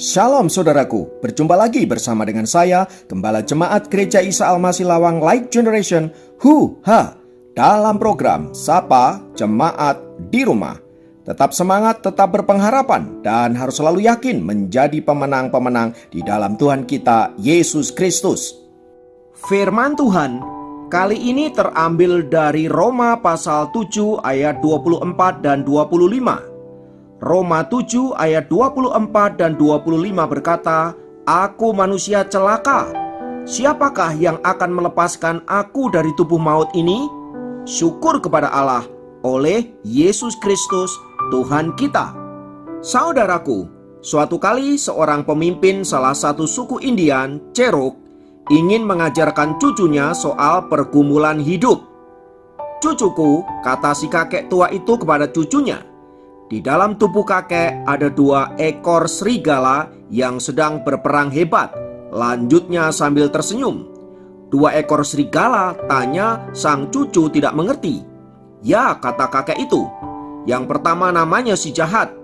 Shalom saudaraku, berjumpa lagi bersama dengan saya, Gembala Jemaat Gereja Isa Al-Masih Lawang Light Generation, dalam program Sapa Jemaat di Rumah. Tetap semangat, tetap berpengharapan, dan harus selalu yakin menjadi pemenang-pemenang di dalam Tuhan kita, Yesus Kristus. Firman Tuhan kali ini terambil dari Roma pasal 7 ayat 24 dan 25. Roma 7 ayat 24 dan 25 berkata, "Aku manusia celaka. Siapakah yang akan melepaskan aku dari tubuh maut ini? Syukur kepada Allah oleh Yesus Kristus Tuhan kita." Saudaraku, suatu kali seorang pemimpin salah satu suku Indian, Cherokee, ingin mengajarkan cucunya soal pergumulan hidup. "Cucuku," kata si kakek tua itu kepada cucunya, "di dalam tubuh kakek ada 2 ekor serigala yang sedang berperang hebat." Lanjutnya sambil tersenyum. "2 ekor serigala?" tanya sang cucu tidak mengerti. "Ya," kata kakek itu, "yang pertama namanya si jahat.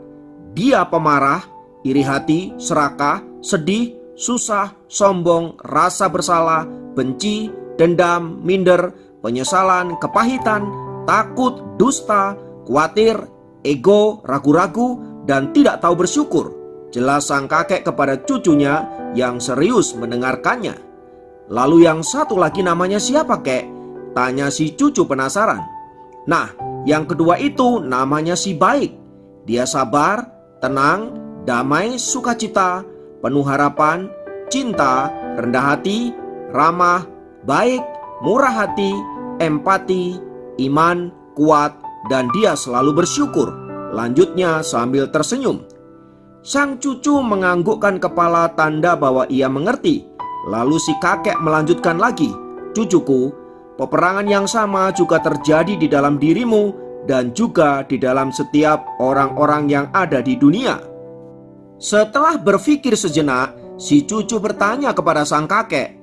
Dia pemarah, iri hati, serakah, sedih, susah, sombong, rasa bersalah, benci, dendam, minder, penyesalan, kepahitan, takut, dusta, khawatir, ego, ragu-ragu, dan tidak tahu bersyukur." Jelas sang kakek kepada cucunya yang serius mendengarkannya. "Lalu yang satu lagi namanya siapa, kek?" tanya si cucu penasaran. "Nah, yang kedua itu namanya si baik. Dia sabar, tenang, damai, sukacita, penuh harapan, cinta, rendah hati, ramah, baik, murah hati, empati, iman, kuat, dan dia selalu bersyukur." Lanjutnya sambil tersenyum. Sang cucu menganggukkan kepala tanda bahwa ia mengerti. Lalu si kakek melanjutkan lagi, "Cucuku, peperangan yang sama juga terjadi di dalam dirimu dan juga di dalam setiap orang-orang yang ada di dunia." Setelah berpikir sejenak, si cucu bertanya kepada sang kakek,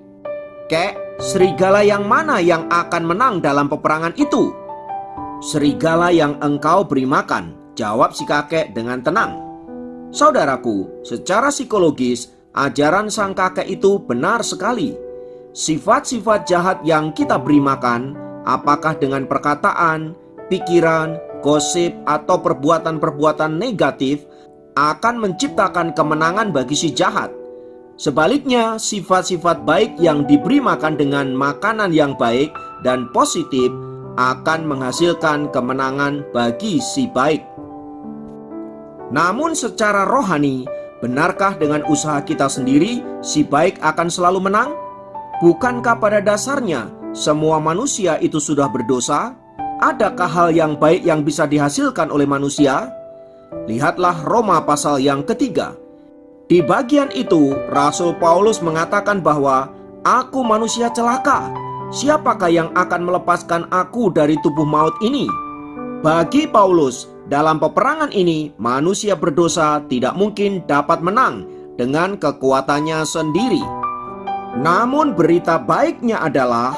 "Kek, serigala yang mana yang akan menang dalam peperangan itu?" "Serigala yang engkau beri makan," jawab si kakek dengan tenang. Saudaraku, secara psikologis, ajaran sang kakek itu benar sekali. Sifat-sifat jahat yang kita beri makan, apakah dengan perkataan, pikiran, gosip, atau perbuatan-perbuatan negatif, akan menciptakan kemenangan bagi si jahat. Sebaliknya, sifat-sifat baik yang diberi makan dengan makanan yang baik dan positif akan menghasilkan kemenangan bagi si baik. Namun secara rohani, benarkah dengan usaha kita sendiri si baik akan selalu menang? Bukankah pada dasarnya semua manusia itu sudah berdosa? Adakah hal yang baik yang bisa dihasilkan oleh manusia? Lihatlah Roma pasal yang ketiga. Di bagian itu, Rasul Paulus mengatakan bahwa "Aku manusia celaka. Siapakah yang akan melepaskan aku dari tubuh maut ini?" Bagi Paulus, dalam peperangan ini manusia berdosa tidak mungkin dapat menang dengan kekuatannya sendiri. Namun berita baiknya adalah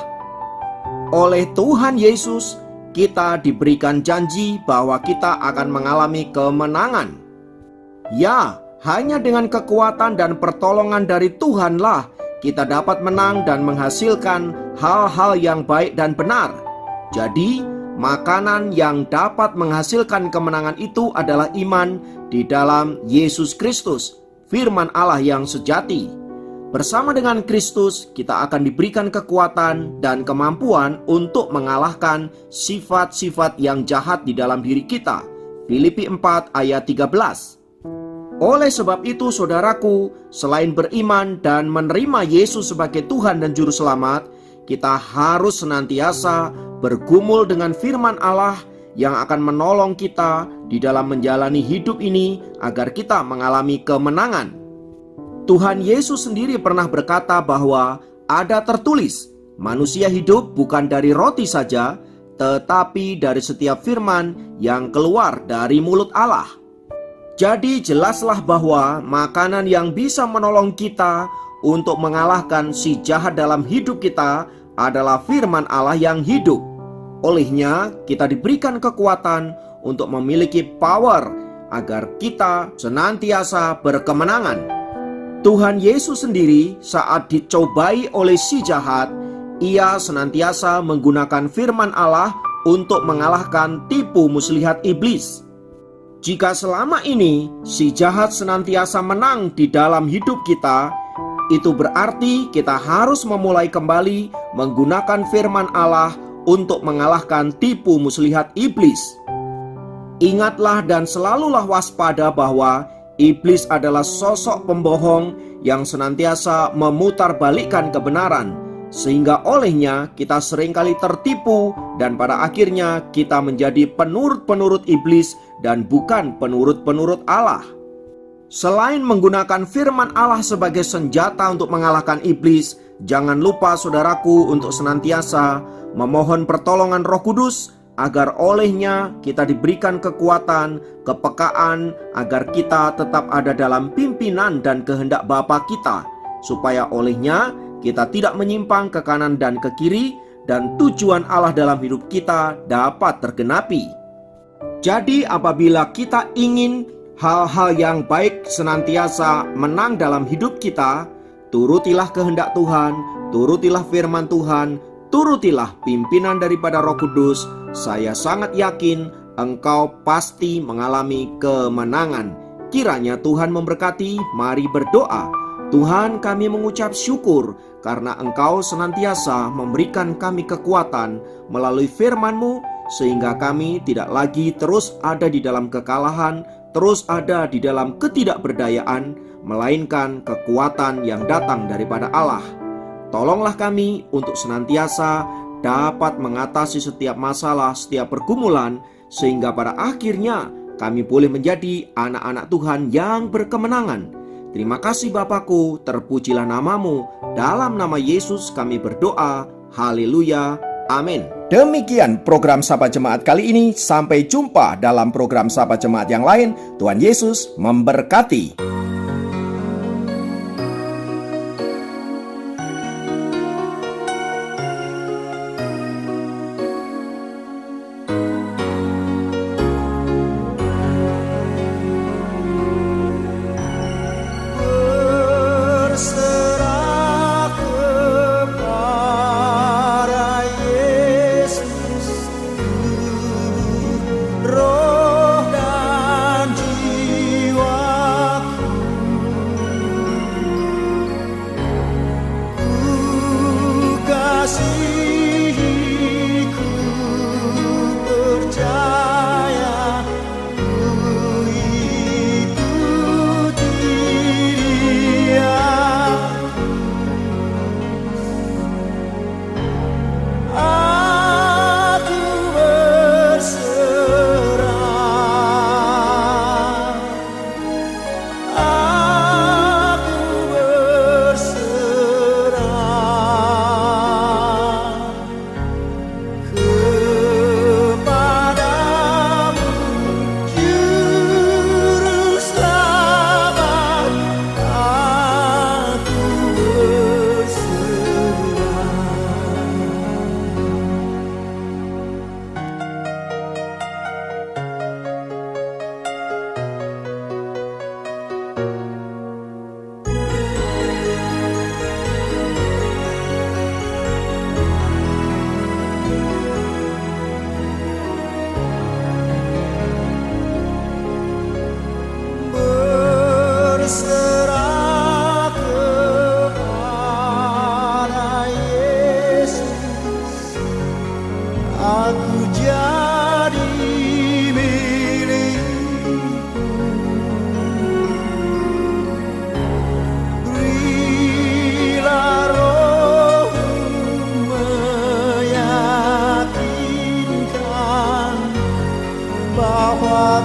oleh Tuhan Yesus kita diberikan janji bahwa kita akan mengalami kemenangan. Ya, hanya dengan kekuatan dan pertolongan dari Tuhanlah kita dapat menang dan menghasilkan hal-hal yang baik dan benar. Jadi, makanan yang dapat menghasilkan kemenangan itu adalah iman di dalam Yesus Kristus, firman Allah yang sejati. Bersama dengan Kristus, kita akan diberikan kekuatan dan kemampuan untuk mengalahkan sifat-sifat yang jahat di dalam diri kita. Filipi 4 ayat 13. Oleh sebab itu, saudaraku, selain beriman dan menerima Yesus sebagai Tuhan dan Juru Selamat, kita harus senantiasa bergumul dengan firman Allah yang akan menolong kita di dalam menjalani hidup ini agar kita mengalami kemenangan. Tuhan Yesus sendiri pernah berkata bahwa ada tertulis, "Manusia hidup bukan dari roti saja, tetapi dari setiap firman yang keluar dari mulut Allah." Jadi jelaslah bahwa makanan yang bisa menolong kita untuk mengalahkan si jahat dalam hidup kita adalah firman Allah yang hidup. Olehnya kita diberikan kekuatan untuk memiliki power agar kita senantiasa berkemenangan. Tuhan Yesus sendiri saat dicobai oleh si jahat, ia senantiasa menggunakan firman Allah untuk mengalahkan tipu muslihat iblis. Jika selama ini si jahat senantiasa menang di dalam hidup kita, itu berarti kita harus memulai kembali menggunakan firman Allah untuk mengalahkan tipu muslihat iblis. Ingatlah dan selalulah waspada bahwa iblis adalah sosok pembohong yang senantiasa memutarbalikkan kebenaran, sehingga olehnya kita seringkali tertipu dan pada akhirnya kita menjadi penurut-penurut iblis dan bukan penurut-penurut Allah. Selain menggunakan firman Allah sebagai senjata untuk mengalahkan iblis, jangan lupa saudaraku untuk senantiasa memohon pertolongan Roh Kudus agar olehnya kita diberikan kekuatan, kepekaan, agar kita tetap ada dalam pimpinan dan kehendak Bapa kita, supaya olehnya kita tidak menyimpang ke kanan dan ke kiri, dan tujuan Allah dalam hidup kita dapat tergenapi. Jadi apabila kita ingin hal-hal yang baik senantiasa menang dalam hidup kita, turutilah kehendak Tuhan, turutilah firman Tuhan, turutilah pimpinan daripada Roh Kudus. Saya sangat yakin engkau pasti mengalami kemenangan. Kiranya Tuhan memberkati. Mari berdoa. Tuhan, kami mengucap syukur karena Engkau senantiasa memberikan kami kekuatan melalui firman-Mu, sehingga kami tidak lagi terus ada di dalam kekalahan, terus ada di dalam ketidakberdayaan, melainkan kekuatan yang datang daripada Allah. Tolonglah kami untuk senantiasa dapat mengatasi setiap masalah, setiap pergumulan, sehingga pada akhirnya kami boleh menjadi anak-anak Tuhan yang berkemenangan. Terima kasih Bapakku, terpujilah namamu. Dalam nama Yesus kami berdoa. Haleluya. Amin. Demikian program Sapa Jemaat kali ini. Sampai jumpa dalam program Sapa Jemaat yang lain. Tuhan Yesus memberkati. bahwa